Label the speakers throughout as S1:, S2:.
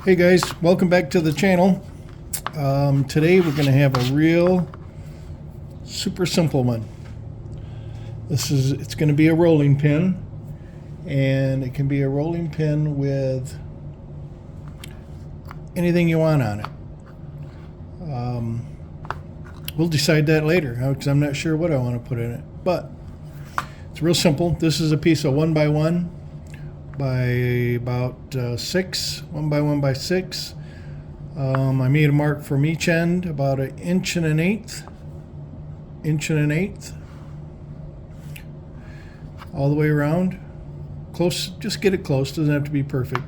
S1: Hey guys, welcome back to the channel. Today we're going to have a real super simple one. It's going to be a rolling pin, and it can be a rolling pin with anything you want on it. We'll decide that later because I'm not sure what I want to put in it, but it's real simple. This is a piece of 1x1 by about 6, 1x1 by 6. I made a mark from each end about 1 1/8 inch, all the way around. Close, just get it close, doesn't have to be perfect.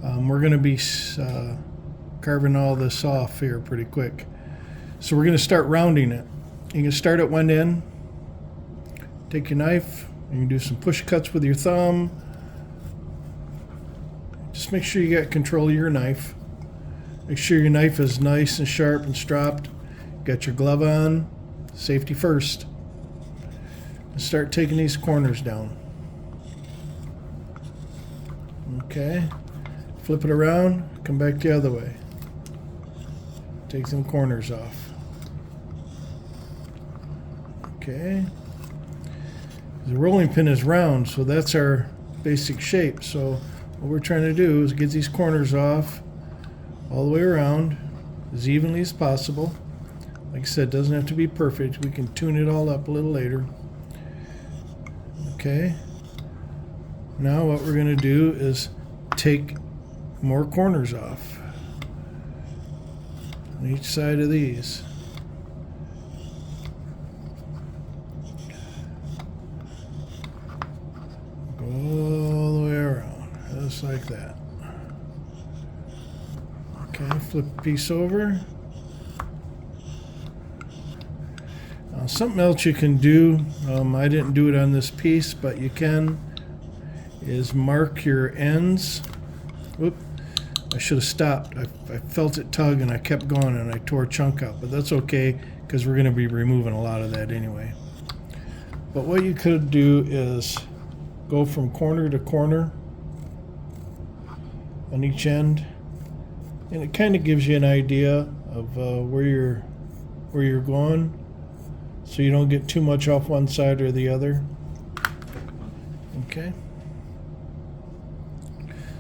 S1: We're going to be carving all this off here pretty quick. So we're going to start rounding it. You can start at one end, take your knife, you can do some push cuts with your thumb. Just make sure you got control of your knife. Make sure your knife is nice and sharp and stropped. Got your glove on, safety first. And start taking these corners down. Okay, flip it around, come back the other way. Take some corners off. Okay. The rolling pin is round, so that's our basic shape. So what we're trying to do is get these corners off all the way around as evenly as possible. Like I said, it doesn't have to be perfect. We can tune it all up a little later. Okay. Now what we're going to do is take more corners off on each side of these. Go all the way around, just like that. Okay, flip the piece over. Something else you can do, I didn't do it on this piece, but you can, is mark your ends. Whoop, I should have stopped. I felt it tug and I kept going and I tore a chunk out, but that's okay because we're going to be removing a lot of that anyway. But what you could do is go from corner to corner on each end, and it kind of gives you an idea of where you're going, so you don't get too much off one side or the other. Okay.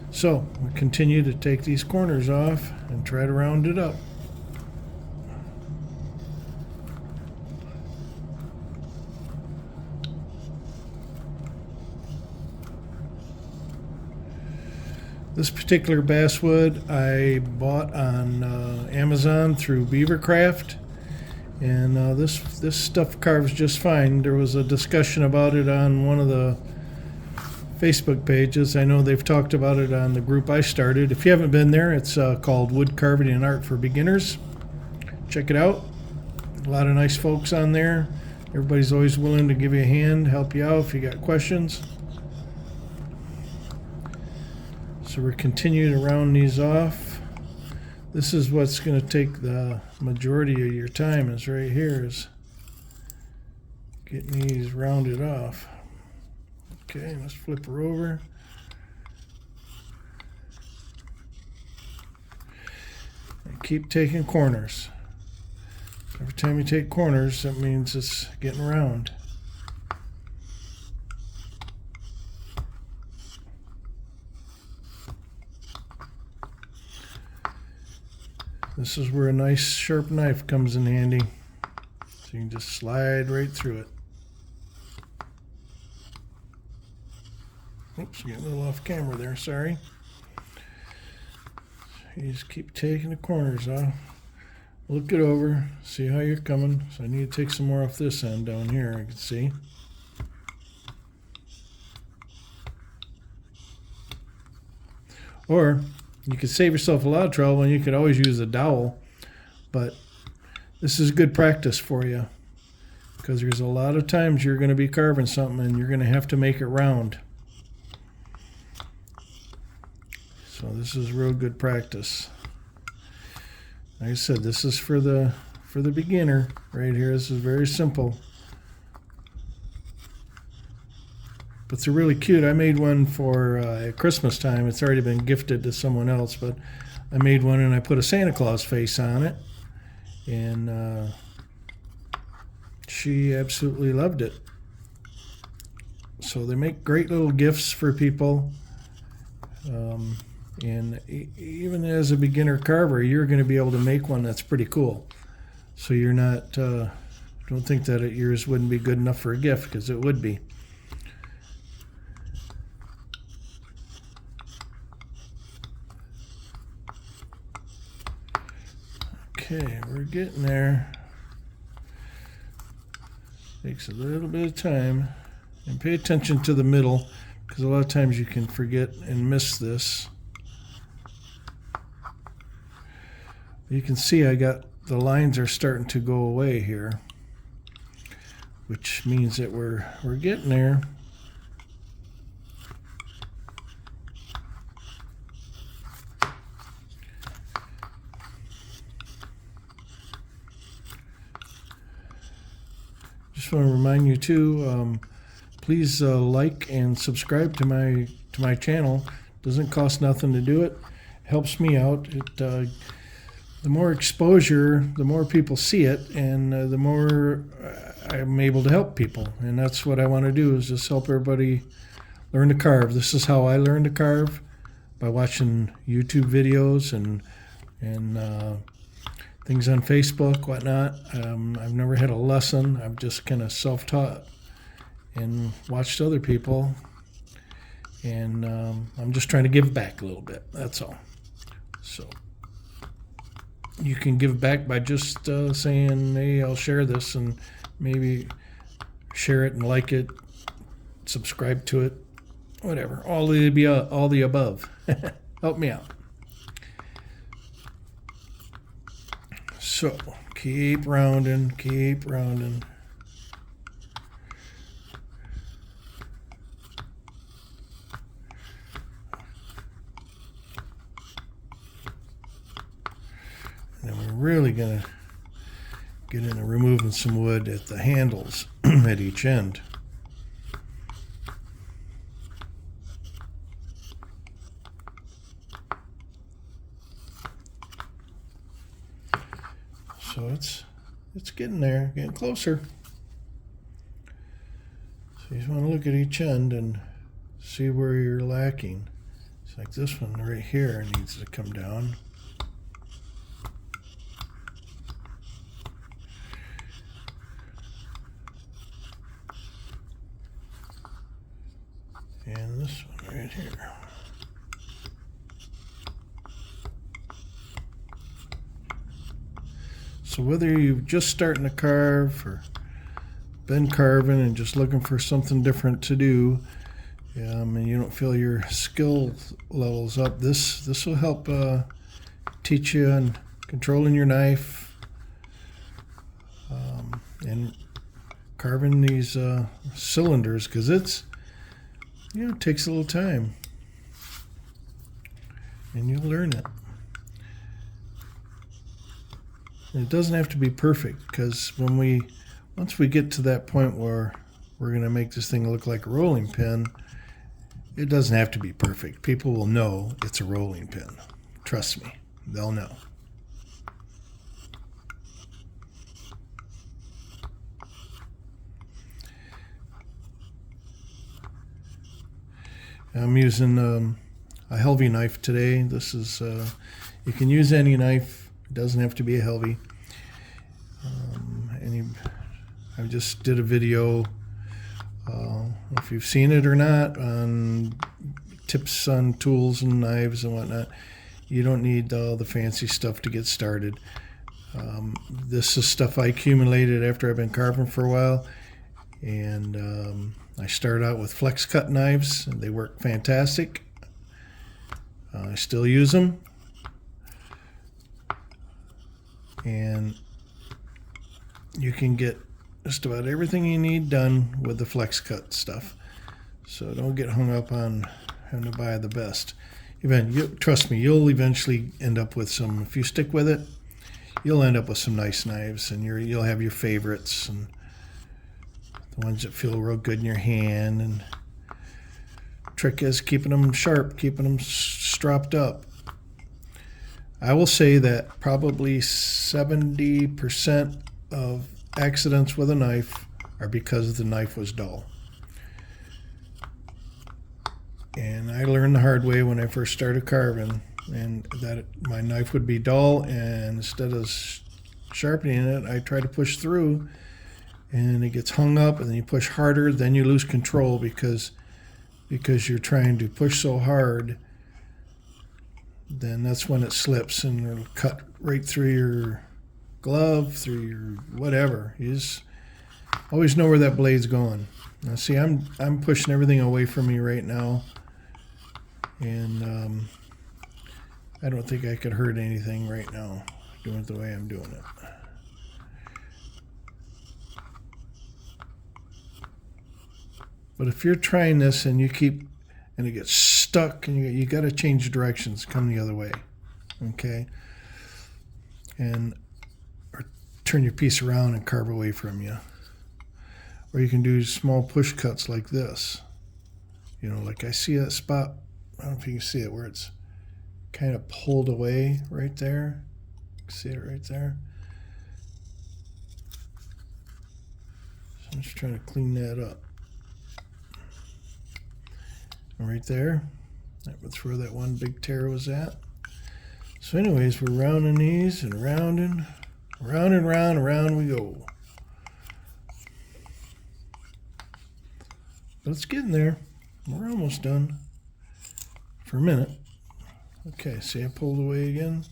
S1: So we continue to take these corners off and try to round it up. This particular basswood I bought on Amazon through Beavercraft, and this stuff carves just fine. There was a discussion about it on one of the Facebook pages. I know they've talked about it on the group I started. If you haven't been there, it's called Wood Carving and Art for Beginners. Check it out. A lot of nice folks on there. Everybody's always willing to give you a hand, help you out if you got questions. So we're continuing to round these off. This is what's going to take the majority of your time, is right here, is getting these rounded off. Okay, let's flip her over. And keep taking corners. Every time you take corners, that means it's getting round. This is where a nice sharp knife comes in handy. So you can just slide right through it. Oops, getting a little off camera there, sorry. You just keep taking the corners off. Look it over, see how you're coming. So I need to take some more off this end down here, I can see. Or you could save yourself a lot of trouble and you could always use a dowel, but this is good practice for you because there's a lot of times you're going to be carving something and you're going to have to make it round. So this is real good practice. Like I said, this is for the beginner right here. This is very simple. But they're really cute. I made one for at Christmas time. It's already been gifted to someone else, but I made one and I put a Santa Claus face on it, and she absolutely loved it. So they make great little gifts for people. And even as a beginner carver, you're going to be able to make one that's pretty cool. So you're not, don't think that yours wouldn't be good enough for a gift, because it would be. Okay, we're getting there. Takes a little bit of time. And pay attention to the middle, because a lot of times you can forget and miss this. You can see I got the lines are starting to go away here, which means that we're getting there. Just want to remind you too, please like and subscribe to my channel. Doesn't cost nothing to do it. Helps me out. The more exposure, the more people see it, and the more I'm able to help people. And that's what I want to do, is just help everybody learn to carve. This is how I learned to carve, by watching YouTube videos and things on Facebook, whatnot. I've never had a lesson. I've just kind of self-taught and watched other people. And I'm just trying to give back a little bit. That's all. So you can give back by just saying, hey, I'll share this, and maybe share it and like it, subscribe to it, whatever. All the above. Help me out. So keep rounding, keep rounding. And we're really going to get into removing some wood at the handles at each end. So it's getting there, getting closer. So you just want to look at each end and see where you're lacking. It's like this one right here needs to come down. And this one right here. So whether you're just starting to carve or been carving and just looking for something different to do, and you don't feel your skill levels up, this will help teach you on controlling your knife and carving these cylinders, because it takes a little time, and you'll learn it. And it doesn't have to be perfect, because once we get to that point where we're going to make this thing look like a rolling pin, it doesn't have to be perfect. People will know it's a rolling pin. Trust me, they'll know. I'm using a Helvy knife today. This is, you can use any knife. It doesn't have to be a Helvy. I just did a video, if you've seen it or not, on tips on tools and knives and whatnot. You don't need all the fancy stuff to get started. This is stuff I accumulated after I've been carving for a while. And I started out with flex cut knives, and they work fantastic. I still use them. And you can get just about everything you need done with the flex cut stuff. So don't get hung up on having to buy the best. Trust me, you'll eventually end up with some, if you stick with it, you'll end up with some nice knives, and you'll have your favorites, and the ones that feel real good in your hand. And trick is keeping them sharp, keeping them stropped up. I will say that probably 70% of accidents with a knife are because the knife was dull. And I learned the hard way when I first started carving, and that my knife would be dull, and instead of sharpening it, I try to push through, and it gets hung up, and then you push harder, then you lose control because you're trying to push so hard. Then that's when it slips and it'll cut right through your glove, through your whatever. You just always know where that blade's going. Now see, I'm pushing everything away from me right now, and I don't think I could hurt anything right now doing it the way I'm doing it. But if you're trying this and you keep, and it gets stuck, and you got to change directions, come the other way, okay? And or turn your piece around and carve away from you. Or you can do small push cuts like this. You know, like I see that spot, I don't know if you can see it, where it's kind of pulled away right there. See it right there? So I'm just trying to clean that up. Right there, that's where that one big tear was at. So anyways, we're rounding these and rounding, round and round, around we go. But it's getting there. We're almost done for a minute. Okay, see, I pulled away again.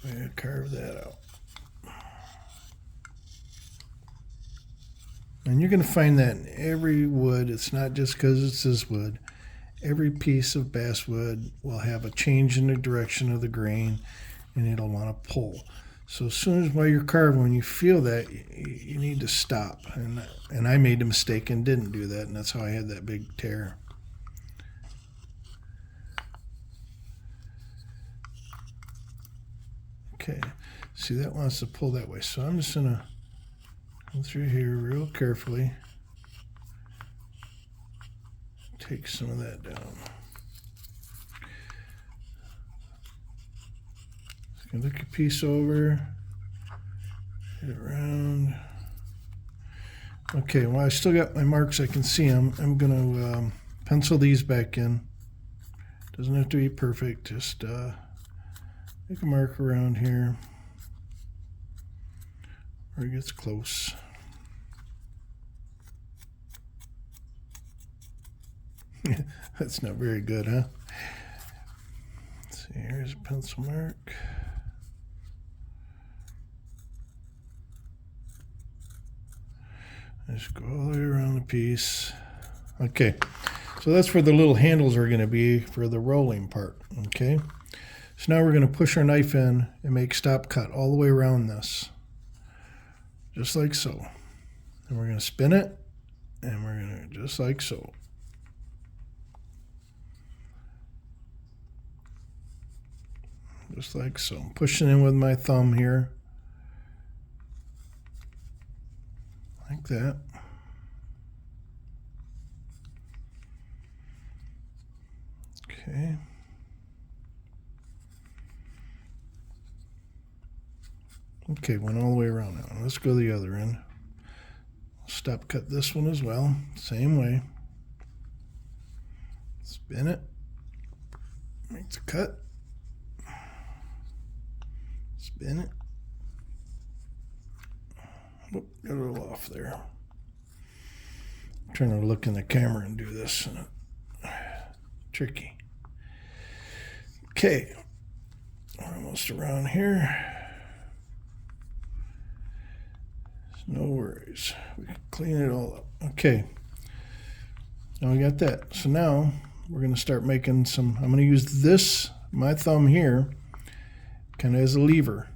S1: I'm going to carve that out. And you're going to find that in every wood. It's not just because it's this wood. Every piece of basswood will have a change in the direction of the grain, and it'll want to pull. So as soon as while you're carving, when you feel that, you need to stop. And I made a mistake and didn't do that, and that's how I had that big tear. Okay, see, that wants to pull that way. So I'm just going to go through here real carefully. Take some of that down. Just gonna look your piece over, get it around. Okay, well, I still got my marks, I can see them. I'm gonna pencil these back in. Doesn't have to be perfect, just make a mark around here where it gets close. That's not very good, huh? Let's see, here's a pencil mark. Just go all the way around the piece. Okay, so that's where the little handles are going to be for the rolling part, okay? So now we're going to push our knife in and make stop cut all the way around this, just like so. And we're going to spin it, and we're going to, just like so. Just like so. I'm pushing in with my thumb here. Like that. Okay. Okay, went all the way around now. Let's go the other end. Stop cut this one as well. Same way. Spin it. Make the cut. Spin it. Whoop, got a little off there. I'm trying to look in the camera and do this. Tricky. Okay. We're almost around here. No worries. We can clean it all up. Okay. Now we got that. So now we're going to start making some. I'm going to use this, my thumb here, kind of as a lever,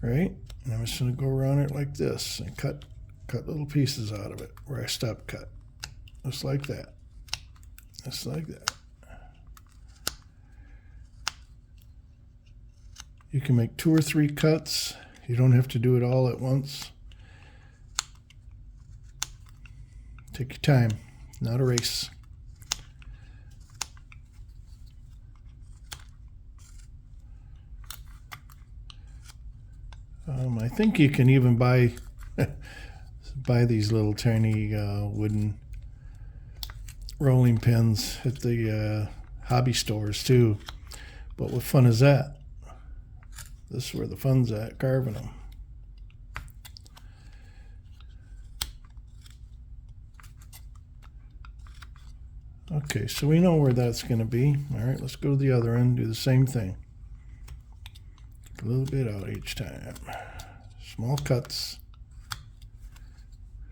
S1: right? And I'm just going to go around it like this and cut little pieces out of it where I stop cut, just like that, just like that. You can make 2 or 3 cuts. You don't have to do it all at once. Take your time, not a race. I think you can even buy these little tiny wooden rolling pins at the hobby stores too. But what fun is that? This is where the fun's at, carving them. Okay, so we know where that's going to be. All right, let's go to the other end, do the same thing. A little bit out each time. Small cuts.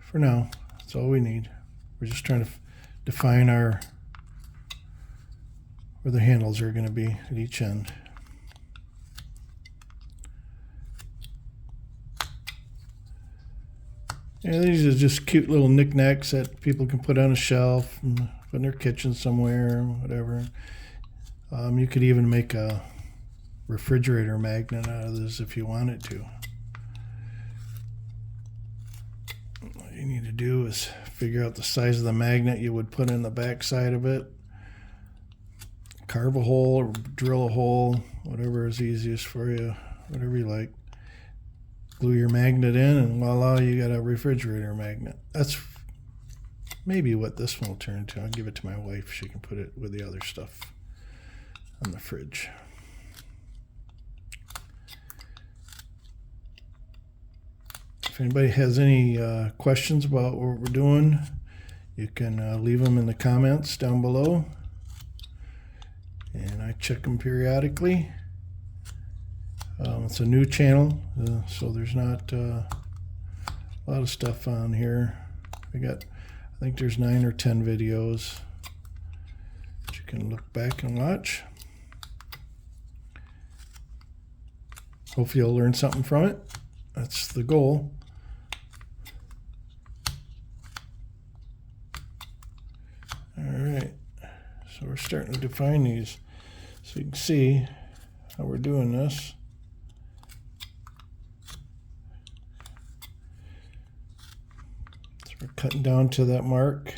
S1: For now, that's all we need. We're just trying to define where the handles are going to be at each end. Yeah, these are just cute little knickknacks that people can put on a shelf and put in their kitchen somewhere, whatever. You could even make a refrigerator magnet out of this if you wanted to. All you need to do is figure out the size of the magnet you would put in the back side of it. Carve a hole or drill a hole, whatever is easiest for you, whatever you like. Glue your magnet in and voila, you got a refrigerator magnet. That's maybe what this one will turn into. I'll give it to my wife. She can put it with the other stuff on the fridge. If anybody has any questions about what we're doing, you can leave them in the comments down below. And I check them periodically. It's a new channel, so there's not a lot of stuff on here. I think there's 9 or 10 videos that you can look back and watch. Hopefully you'll learn something from it. That's the goal. All right, so we're starting to define these so you can see how we're doing this. So we're cutting down to that mark.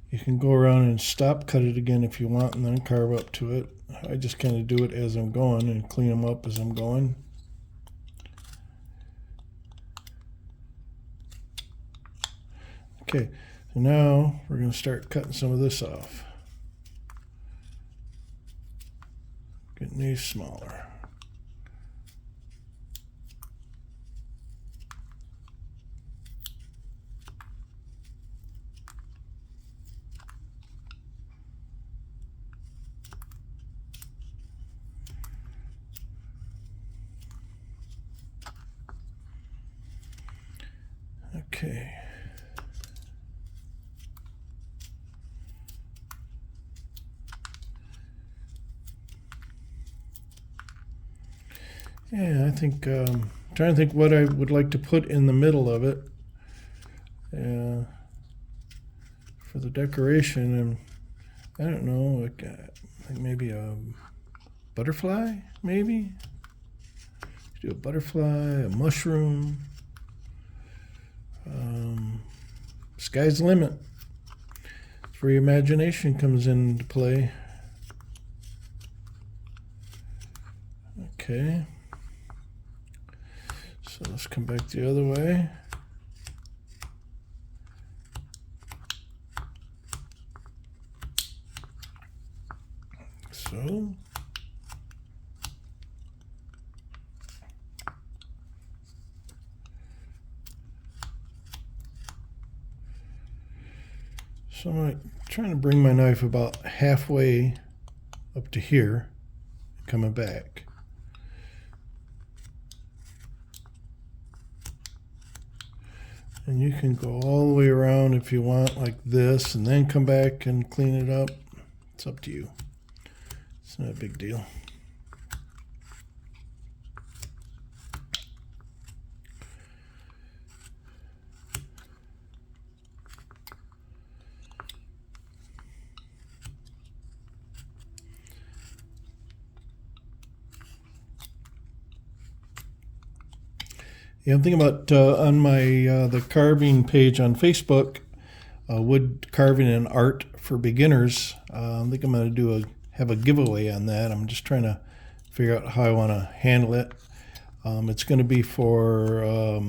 S1: You can go around and stop cut it again if you want and then carve up to it. I just kind of do it as I'm going and clean them up as I'm going. Okay, so now we're going to start cutting some of this off. Getting these smaller. Okay. Yeah, I think trying to think what I would like to put in the middle of it for the decoration. And I don't know, like, I think maybe a butterfly, maybe. Do a butterfly, a mushroom. Sky's the limit. It's where your imagination comes into play. Okay. So let's come back the other way. So. So I'm trying to bring my knife about halfway up to here, coming back. And you can go all the way around if you want, like this, and then come back and clean it up. It's up to you. It's not a big deal. Yeah, I'm thinking about on my the carving page on Facebook, wood carving and art for beginners. I think I'm going to have a giveaway on that. I'm just trying to figure out how I want to handle it. It's going to be for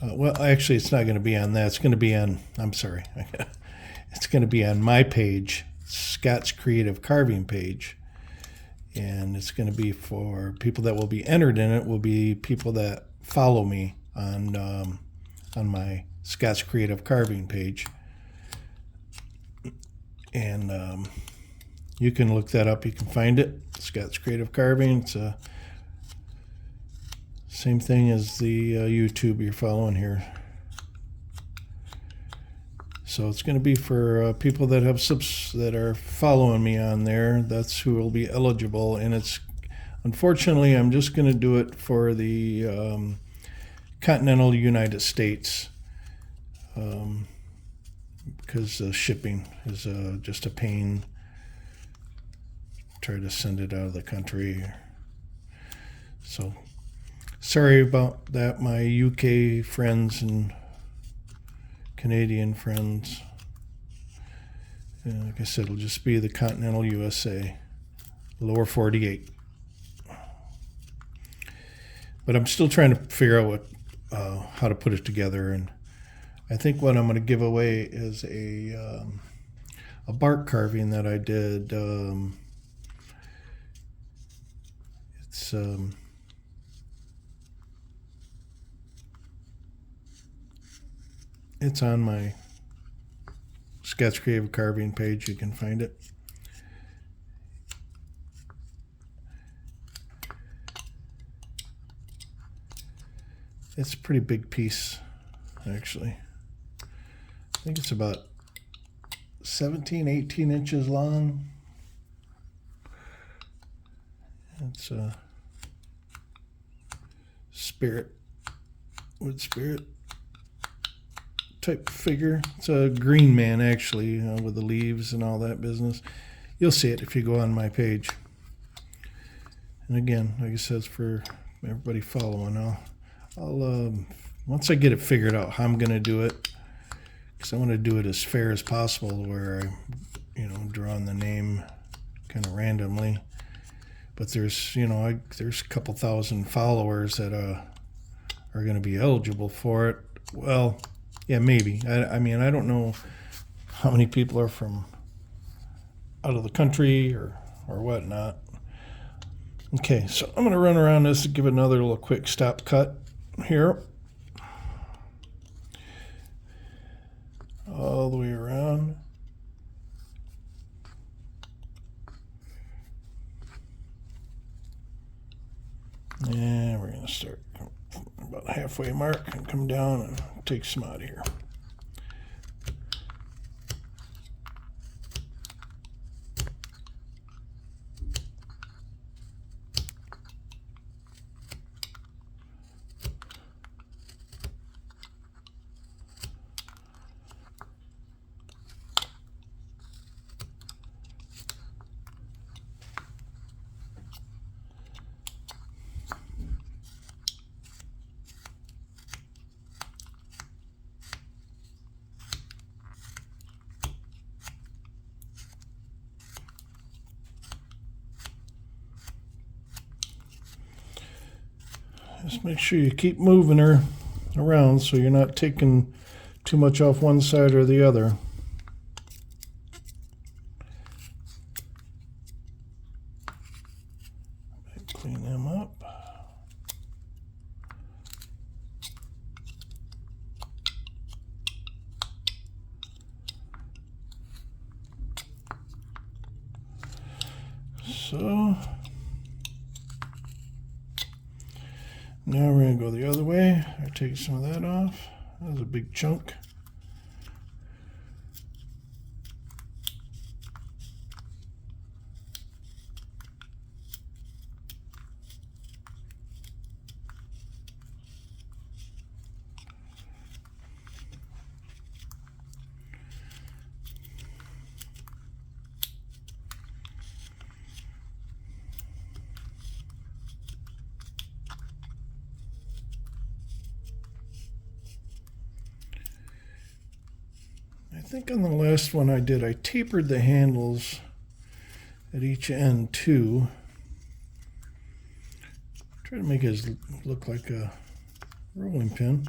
S1: well, actually, it's not going to be on that. It's going to be on, I'm sorry, it's going to be on my page, Scott's Creative Carving page. And it's going to be for people that will be entered in it will be people that follow me on my Scott's Creative Carving page. And you can look that up. You can find it. Scott's Creative Carving. It's same thing as the YouTube you're following here. So it's going to be for people that have that are following me on there. That's who will be eligible. And it's unfortunately I'm just going to do it for the continental United States because shipping is just a pain. Try to send it out of the country. So sorry about that, my UK friends and Canadian friends. Like I said, it'll just be the continental USA, lower 48. But I'm still trying to figure out how to put it together, and I think what I'm going to give away is a bark carving that I did. It's on my Scott's Creative Carving page. You can find it. It's a pretty big piece, actually. I think it's about 17, 18 inches long. It's a wood spirit type figure. It's a green man, actually, with the leaves and all that business. You'll see it if you go on my page. And again, like I said, it's for everybody following. I'll once I get it figured out how I'm going to do it, because I want to do it as fair as possible, where I, drawing the name kind of randomly. But there's, there's a couple thousand followers that are going to be eligible for it. Well, yeah, maybe. I mean, I don't know how many people are from out of the country or whatnot. Okay, so I'm going to run around this and give another little quick stop cut here. All the way around. And we're going to start about halfway mark and come down and take some out of here. Just make sure you keep moving her around so you're not taking too much off one side or the other. Clean them up. So now we're going to go the other way. I take some of that off. That was a big chunk. I think on the last one I did, I tapered the handles at each end too. Try to make it look like a rolling pin,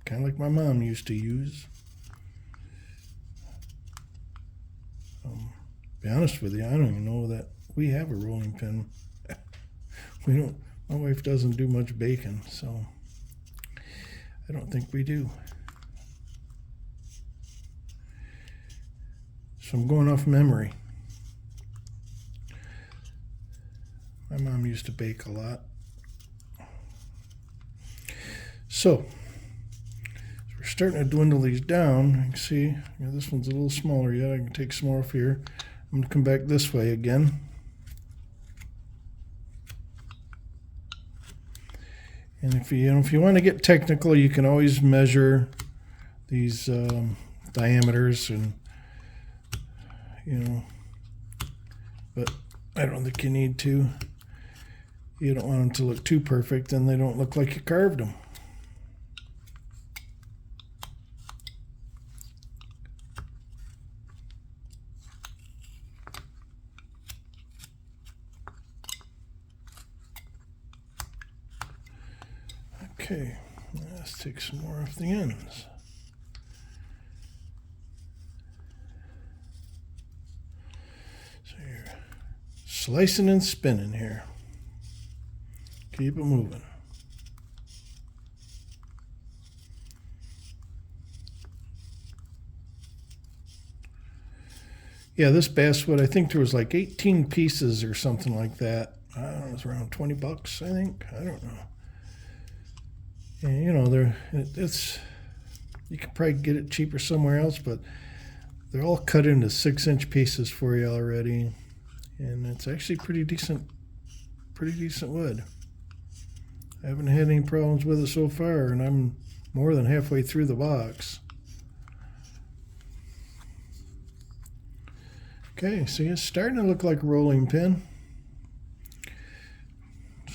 S1: kind of like my mom used to use. Be honest with you, I don't even know that we have a rolling pin. We don't. My wife doesn't do much baking, so I don't think we do. So I'm going off memory. My mom used to bake a lot. So we're starting to dwindle these down. You can see this one's a little smaller yet. I can take some more off here. I'm going to come back this way again. And if you want to get technical, you can always measure these diameters, and but I don't think you need to. You don't want them to look too perfect, and they don't look like you carved them. Okay, let's take some more off the ends. So you're slicing and spinning here. Keep it moving. Yeah, this basswood, I think there was like 18 pieces or something like that. I don't know, it was around $20, I think. I don't know. And it's you can probably get it cheaper somewhere else, but they're all cut into 6-inch pieces for you already, and it's actually pretty decent wood. I haven't had any problems with it so far, and I'm more than halfway through the box. Okay, see, it's starting to look like a rolling pin.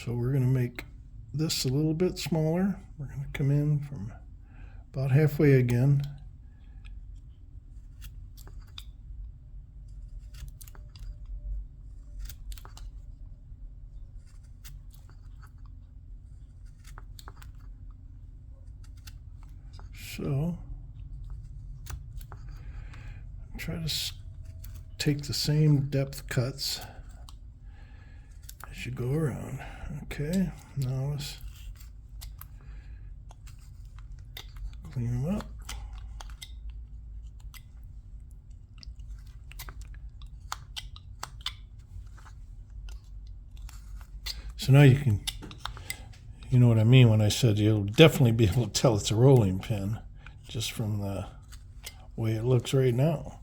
S1: So we're going to make this a little bit smaller. We're going to come in from about halfway again. So try to take the same depth cuts as you go around. Okay, now let's clean them up. So now you know what I mean when I said you'll definitely be able to tell it's a rolling pin just from the way it looks right now,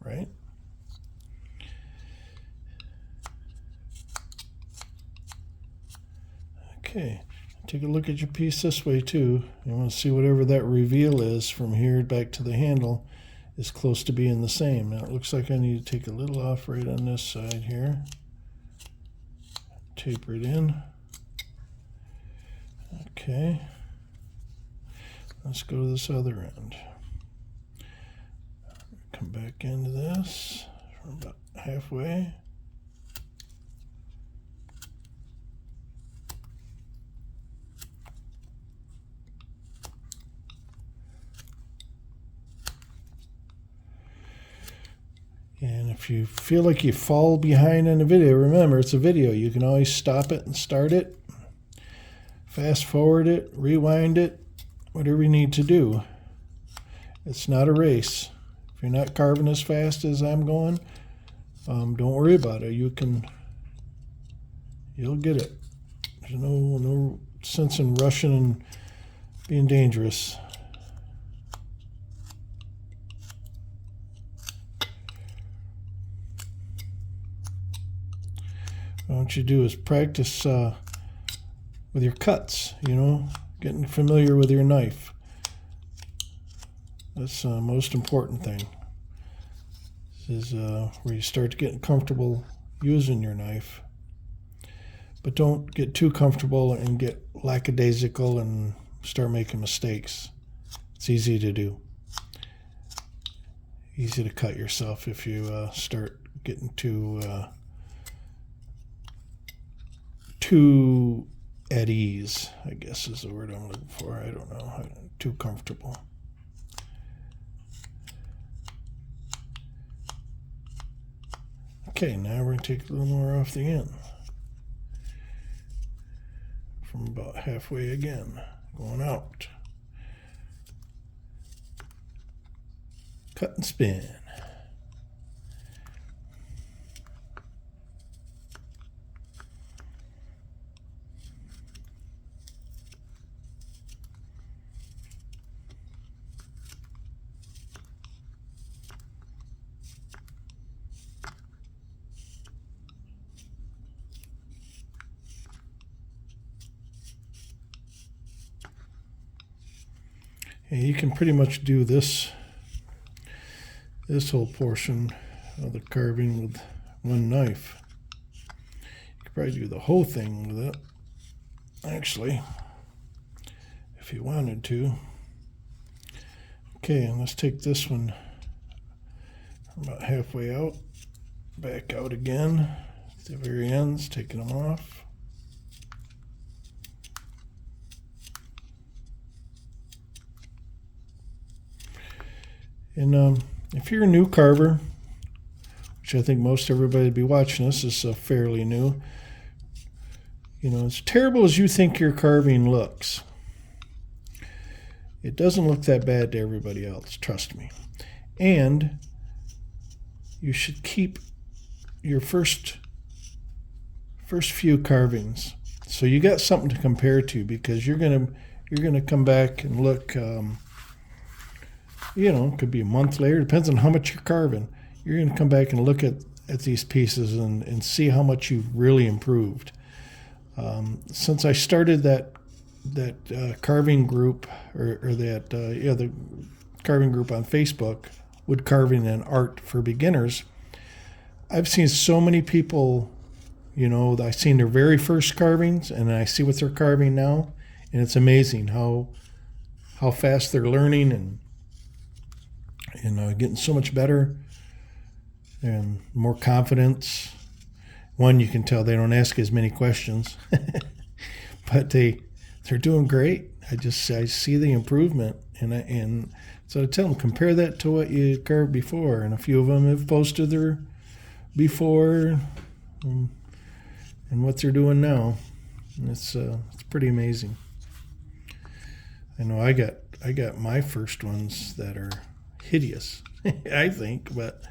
S1: right? Okay, take a look at your piece this way too. You want to see whatever that reveal is from here back to the handle is close to being the same. Now it looks like I need to take a little off right on this side here. Taper it in. Okay, let's go to this other end. Come back into this from about halfway. And if you feel like you fall behind in a video, remember it's a video. You can always stop it and start it, fast forward it, rewind it, whatever you need to do. It's not a race. If you're not carving as fast as I'm going, don't worry about it. You'll get it. There's no sense in rushing and being dangerous. What you do is practice with your cuts, getting familiar with your knife. That's the most important thing. This is where you start getting comfortable using your knife. But don't get too comfortable and get lackadaisical and start making mistakes. It's easy to do. Easy to cut yourself if you start getting too at ease, I guess is the word I'm looking for. I don't know. Too comfortable. Okay, now we're going to take a little more off the end. From about halfway again, going out. Cut and spin. And you can pretty much do this whole portion of the carving with one knife. You could probably do the whole thing with it, actually, if you wanted to. Okay, and let's take this one about halfway out, back out again at the very ends, taking them off. And if you're a new carver, which I think most everybody would be watching this is fairly new, as terrible as you think your carving looks, it doesn't look that bad to everybody else, trust me. And you should keep your first few carvings so you got something to compare to, because you're gonna come back and look. It could be a month later, depends on how much you're carving. You're going to come back and look at these pieces and see how much you've really improved. Since I started that carving group, the carving group on Facebook, Wood Carving and Art for Beginners, I've seen so many people, I've seen their very first carvings and I see what they're carving now, and it's amazing how fast they're learning and getting so much better and more confidence. One, you can tell they don't ask as many questions, but they're doing great. I see the improvement, and so I tell them, compare that to what you carved before, and a few of them have posted their before and what they're doing now. And it's pretty amazing. I know I got my first ones that are hideous, I think, but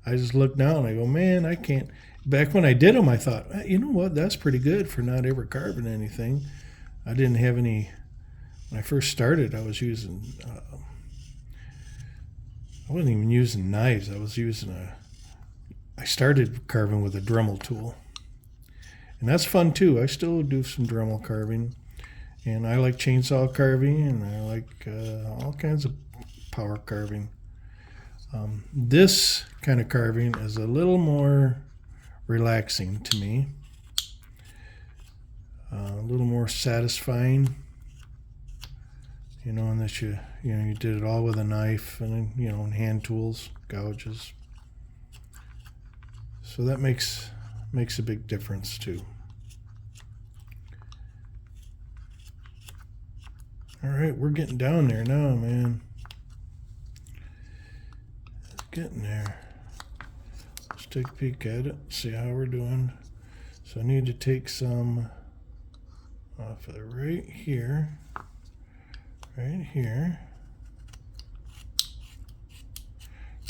S1: I just look now and I go, man, I can't. Back when I did them, I thought, you know what, that's pretty good for not ever carving anything. I didn't have any. When I first started, I was using, I wasn't even using knives. I started carving with a Dremel tool, and that's fun too. I still do some Dremel carving, and I like chainsaw carving, and I like all kinds of power carving. This kind of carving is a little more relaxing to me, a little more satisfying, and that you did it all with a knife and and hand tools, gouges. So that makes a big difference too. All right, we're getting down there now, man. Getting there. Let's take a peek at it, see how we're doing. So I need to take some off of right here,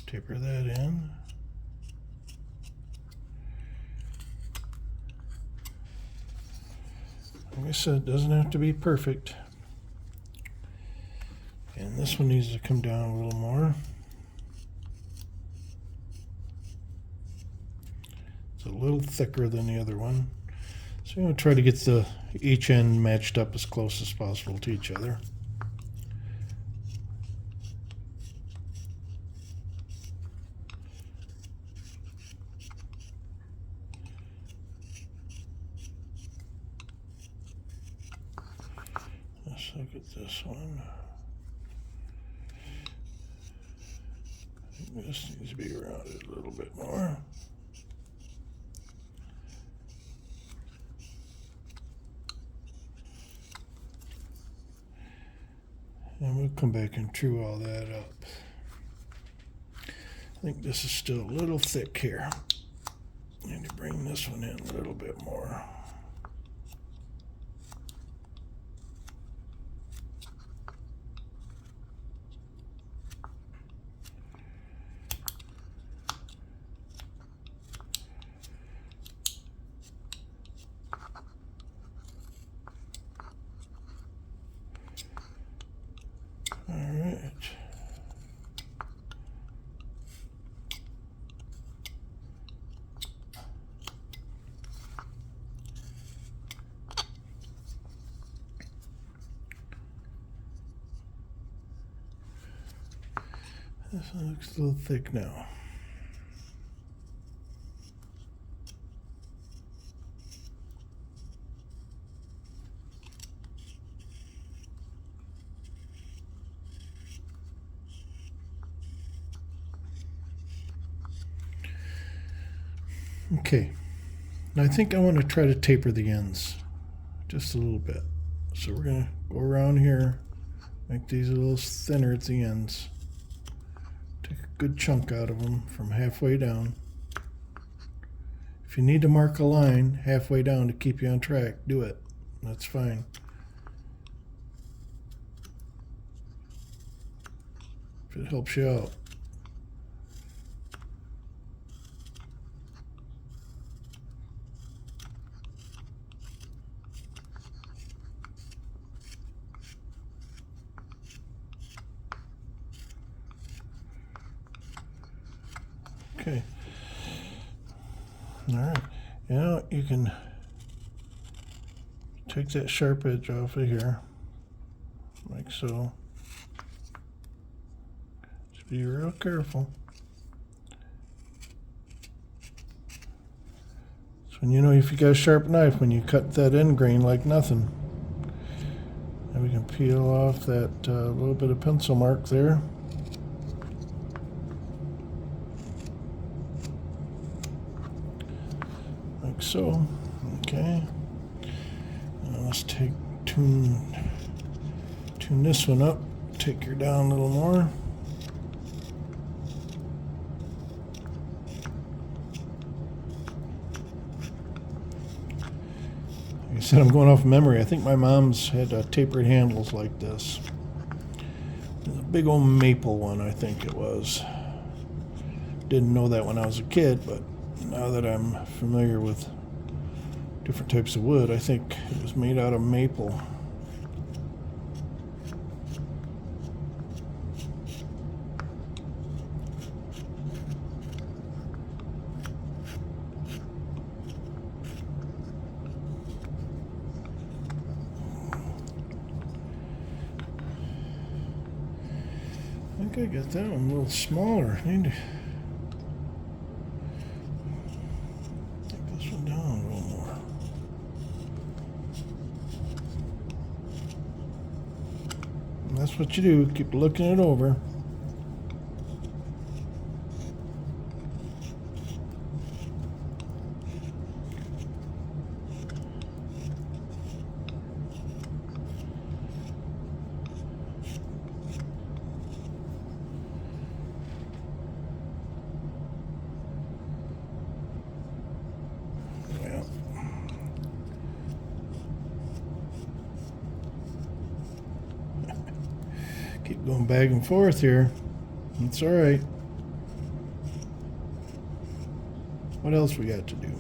S1: taper that in. Like I said, it doesn't have to be perfect. And this one needs to come down a little more. It's a little thicker than the other one. So I'm going to try to get each end matched up as close as possible to each other. Let's look at this one. This needs to be rounded a little bit more. And we'll come back and true all that up. I think this is still a little thick here. Need to bring this one in a little bit more. All right. This looks a little thick now. Okay, now I think I want to try to taper the ends just a little bit. So we're going to go around here, make these a little thinner at the ends. Take a good chunk out of them from halfway down. If you need to mark a line halfway down to keep you on track, do it. That's fine. If it helps you out. Okay. All right. Now you can take that sharp edge off of here, like so. Just be real careful. So when you know if you got a sharp knife when you cut that end grain like nothing. And we can peel off that little bit of pencil mark there. Like so. Okay. Now let's tune this one up. Take her down a little more. Like I said, I'm going off memory. I think my mom's had tapered handles like this. A big old maple one, I think it was. Didn't know that when I was a kid, but now that I'm familiar with different types of wood, I think it was made out of maple. I think I got that one a little smaller. I need to take this one down a little more. And that's what you do. Keep looking it over. Keep going back and forth here. It's all right. What else we got to do?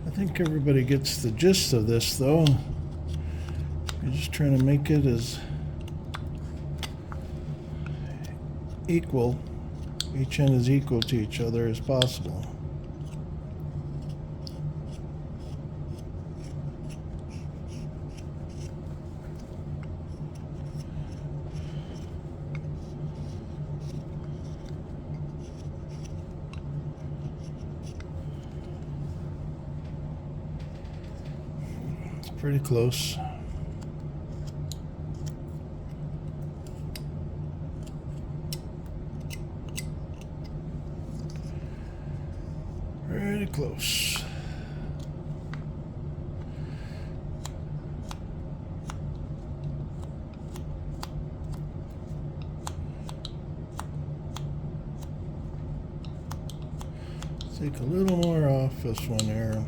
S1: I think everybody gets the gist of this, though. You're just trying to make it as equal, each end is equal to each other as possible. It's pretty close. Pretty close. Take a little more off this one there.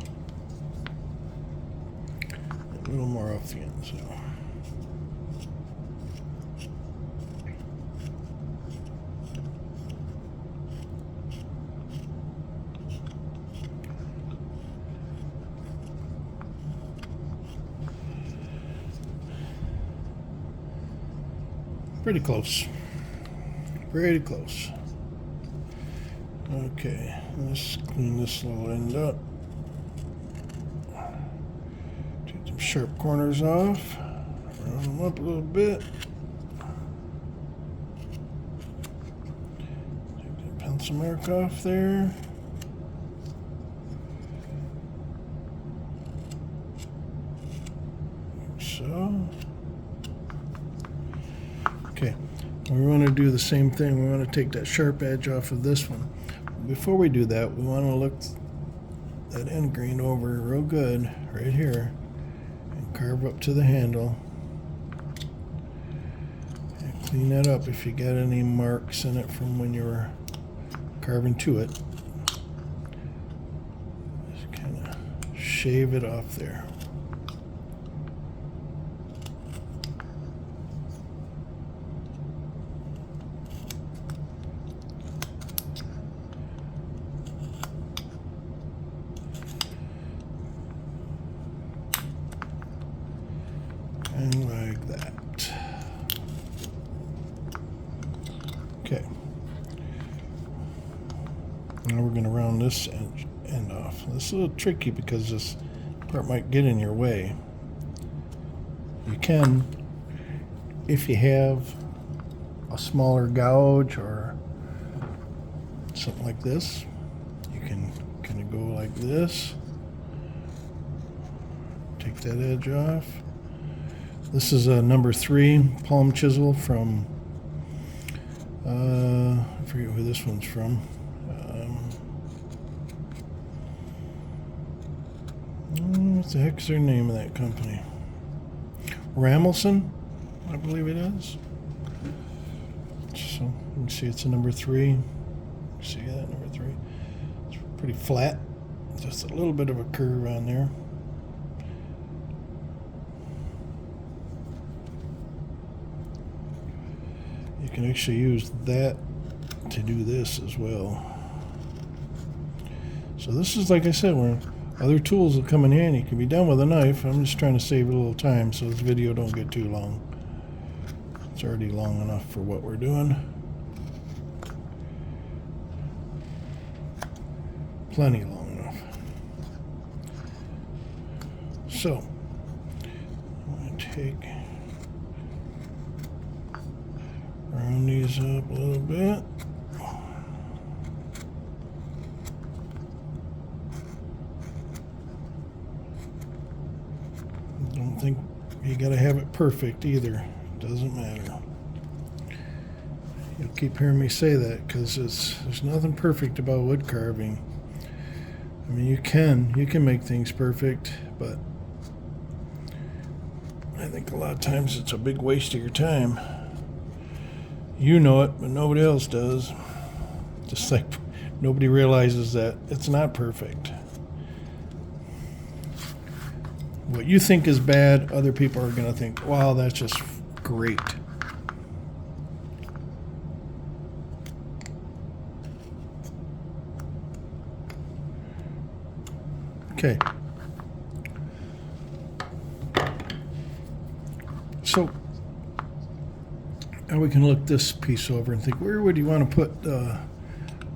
S1: A little more off the end. So. Pretty close. Pretty close. Okay, let's clean this little end up. Take some sharp corners off. Round them up a little bit. Take that pencil mark off there. Like so. Okay, we want to do the same thing. We want to take that sharp edge off of this one. Before we do that, we want to look that end grain over real good right here and carve up to the handle and clean that up if you got any marks in it from when you were carving to it. Just kind of shave it off there. And like that. Okay. Now we're going to round this end off. This is a little tricky because this part might get in your way. You can, if you have a smaller gouge or something like this, you can kind of go like this. Take that edge off. This is a number 3 palm chisel from, I forget who this one's from. What the heck's their name of that company? Ramelson, I believe it is. So you can see it's a number 3. See that, number 3? It's pretty flat. Just a little bit of a curve on there. You can actually use that to do this as well. So this is, like I said, where other tools will come in handy. It can be done with a knife. I'm just trying to save a little time so this video don't get too long. It's already long enough for what we're doing. Plenty long enough. So I'm going to take, round these up a little bit. Don't think you gotta have it perfect either. It doesn't matter. You'll keep hearing me say that because there's nothing perfect about wood carving. I mean, you can make things perfect, but I think a lot of times it's a big waste of your time. You know it, but nobody else does. Just like nobody realizes that it's not perfect. What you think is bad, other people are going to think, wow, that's just great. Okay. So Now we can look this piece over and think, where would you want to put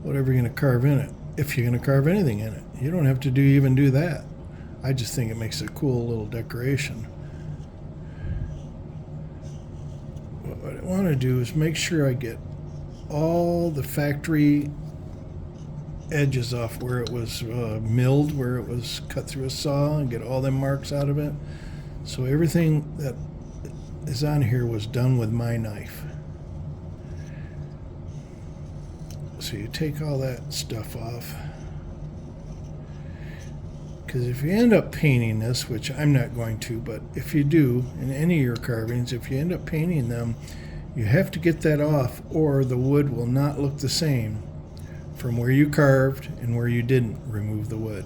S1: whatever you're going to carve in it, if you're going to carve anything in it. You don't have to even do that. I just think it makes a cool little decoration. What I want to do is make sure I get all the factory edges off where it was milled, where it was cut through a saw, and get all them marks out of it. So everything that is on here was done with my knife. So you take all that stuff off. Because if you end up painting this, which I'm not going to, but if you do, in any of your carvings, if you end up painting them, you have to get that off or the wood will not look the same from where you carved and where you didn't remove the wood.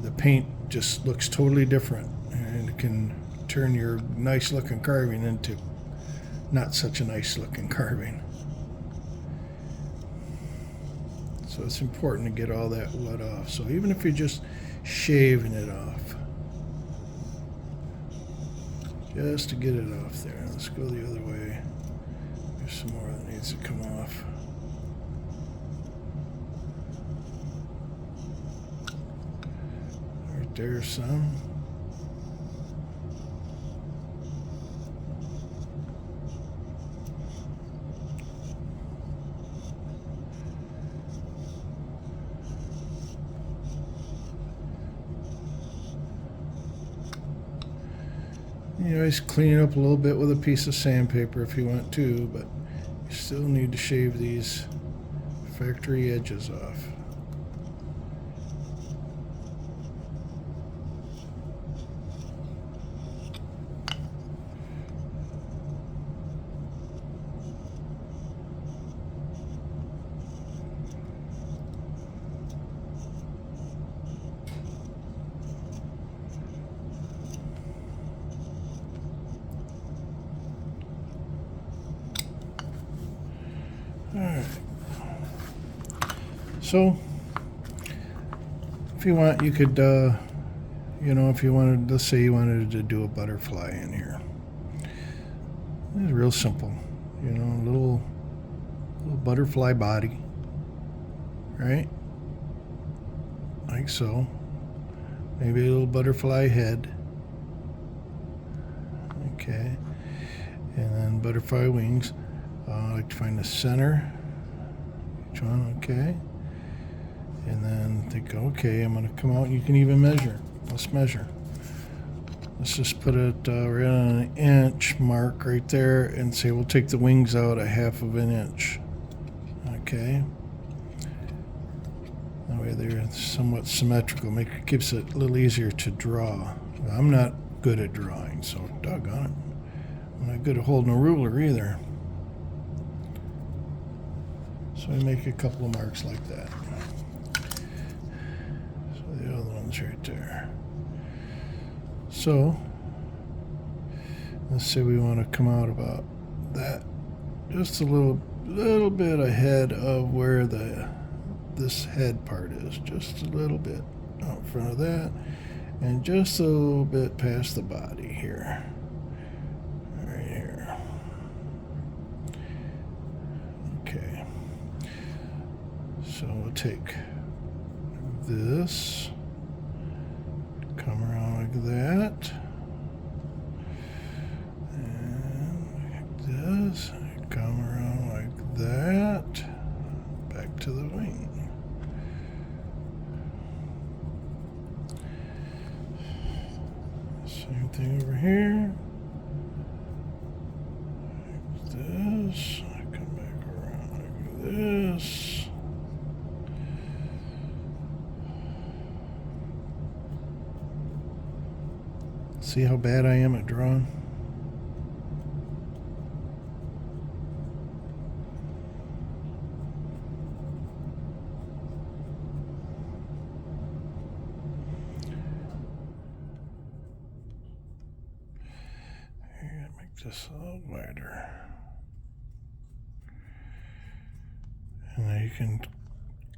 S1: The paint just looks totally different, and it can turn your nice looking carving into not such a nice looking carving. So it's important to get all that wood off. So even if you're just shaving it off, just to get it off there. Let's go the other way. There's some more that needs to come off. Right there's some. You always clean it up a little bit with a piece of sandpaper if you want to, but you still need to shave these factory edges off. Alright, so if you want, you could, if you wanted, let's say you wanted to do a butterfly in here. It's real simple, little butterfly body, right? Like so. Maybe a little butterfly head. Okay, and then butterfly wings. I like to find the center, each one, okay, and then think, okay, I'm going to come out. You can even measure. Let's measure. Let's just put it right on an inch mark right there and say we'll take the wings out a half of an inch. Okay. That way they're somewhat symmetrical. Keeps it a little easier to draw. I'm not good at drawing, so doggone it. I'm not good at holding a ruler either. So I make a couple of marks like that. So the other one's right there. So let's say we want to come out about that, just a little bit ahead of where this head part is, just a little bit out in front of that, and just a little bit past the body here. Right here. Okay. So we'll take this, come around like that, and like this, come around like that, back to the wing. Same thing over here. Like this, I come back around like this. See how bad I am at drawing? Here, make this a little wider. And now you can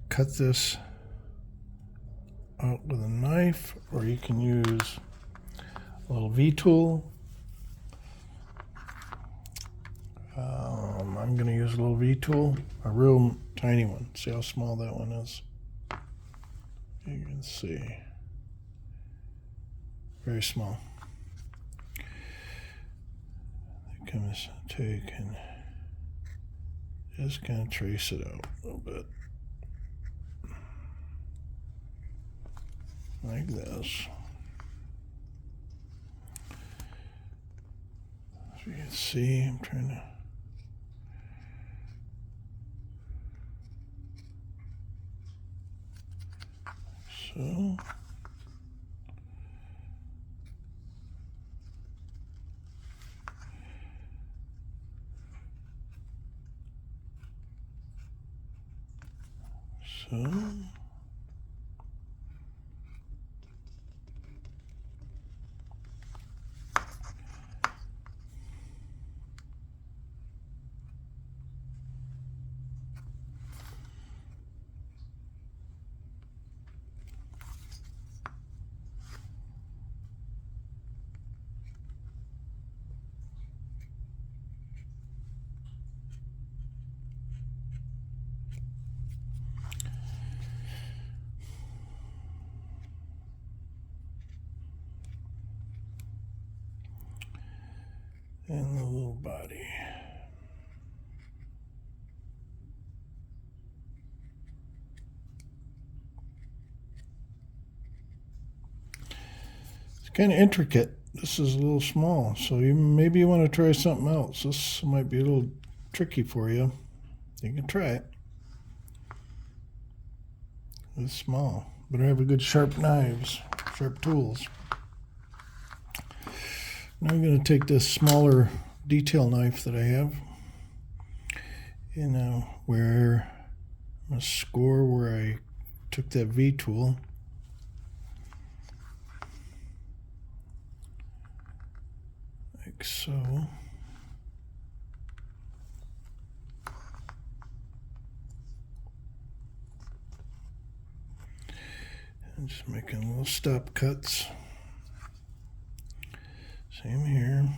S1: cut this out with a knife, or you can use a little V-tool, I'm going to use a little V-tool, a real tiny one. See how small that one is? You can see. Very small. I can just take and just kind of trace it out a little bit. Like this. As you can see, I'm trying to. So. And the little body. It's kind of intricate. This is a little small, so maybe you want to try something else. This might be a little tricky for you. You can try it. It's small, but I have a good sharp knives, sharp tools. Now I'm going to take this smaller detail knife that I have, and where I'm going to score where I took that V tool. Like so. And just making little stop cuts. Same here.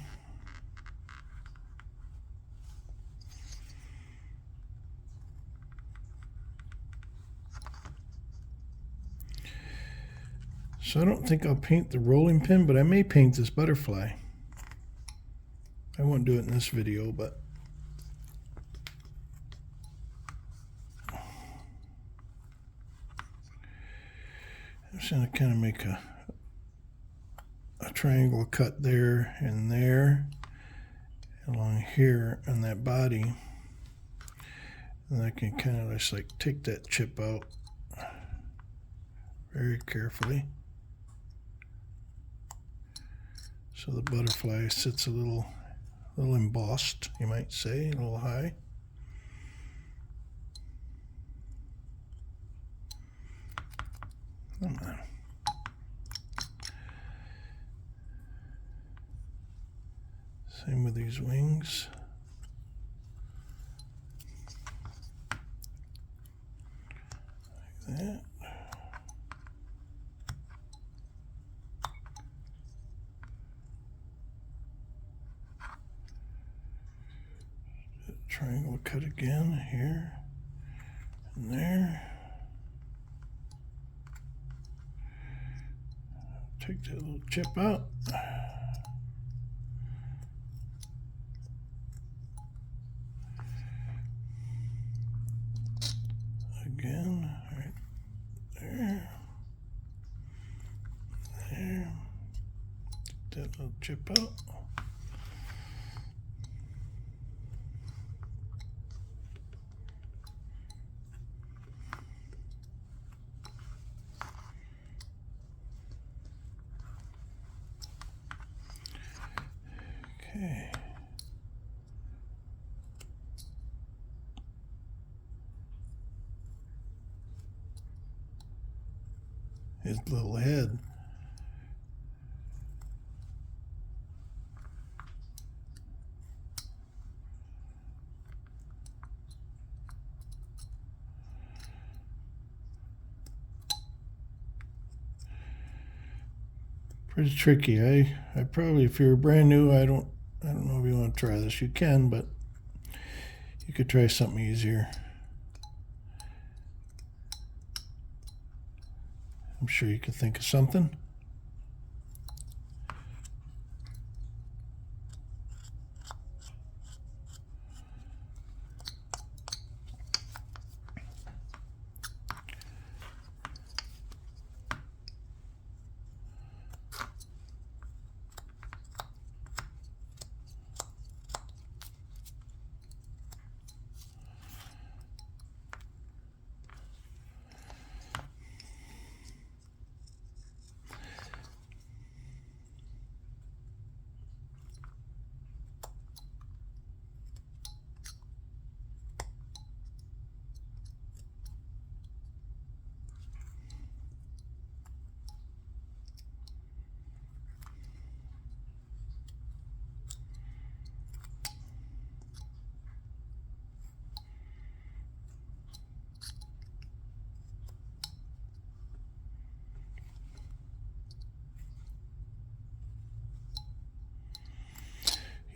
S1: So I don't think I'll paint the rolling pin, but I may paint this butterfly. I won't do it in this video, but I'm just going to kind of make a triangle cut there, along here on that body, and I can kind of just like take that chip out very carefully so the butterfly sits a little embossed, you might say, a little high. Come on. Same with these wings. Like that. Triangle cut again here and there. Take that little chip out. Again, right there. There. Take that little chip out. Okay. His little head. Pretty tricky. I probably, if you're brand new, I don't know if you want to try this. You can, but You could try something easier. I'm sure you can think of something.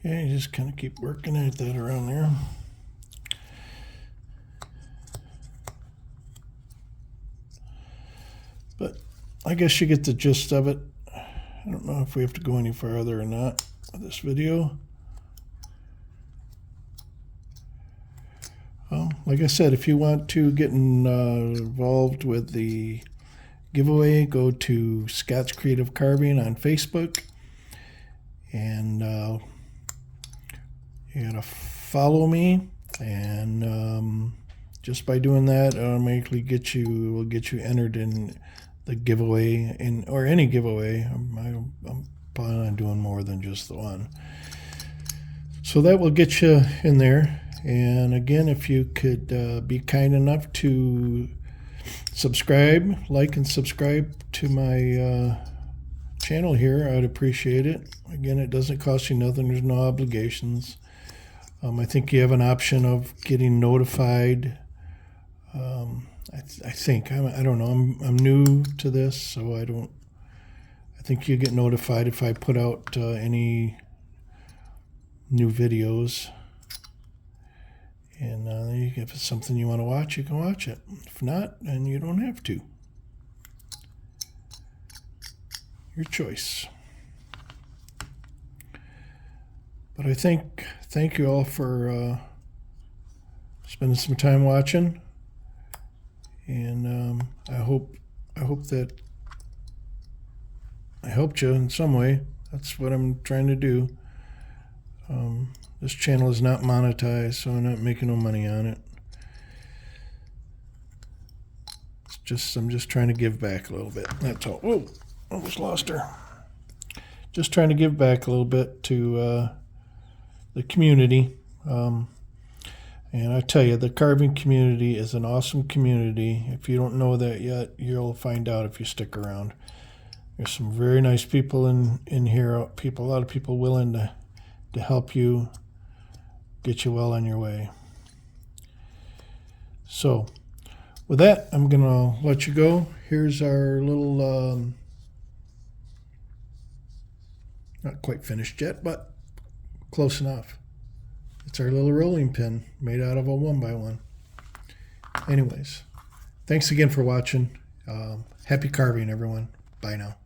S1: Yeah, you just kind of keep working at that around there. But I guess you get the gist of it. I don't know if we have to go any further or not with this video. Well, like I said, if you want to get involved with the giveaway, go to Scott's Creative Carving on Facebook. And you gotta follow me, and just by doing that, automatically will get you entered in the giveaway, or any giveaway. I'm planning on doing more than just the one, so that will get you in there. And again, if you could be kind enough to subscribe, like and subscribe to my channel here, I'd appreciate it. Again, it doesn't cost you nothing. There's no obligations. I think you have an option of getting notified. I think I don't know. I'm new to this, so I think you get notified if I put out any new videos. And if it's something you want to watch, you can watch it. If not, then you don't have to. Your choice. But I thank you all for spending some time watching, and I hope that I helped you in some way. That's what I'm trying to do. This channel is not monetized, so I'm not making no money on it. I'm just trying to give back a little bit. That's all. Whoa, almost lost her. Just trying to give back a little bit to the community. And I tell you, the carving community is an awesome community. If you don't know that yet, you'll find out if you stick around. There's some very nice people in here. A lot of people willing to help you, get you well on your way. So, with that, I'm going to let you go. Here's our little, not quite finished yet, but close enough. It's our little rolling pin made out of a 1x1. Anyways, thanks again for watching. Happy carving, everyone. Bye now.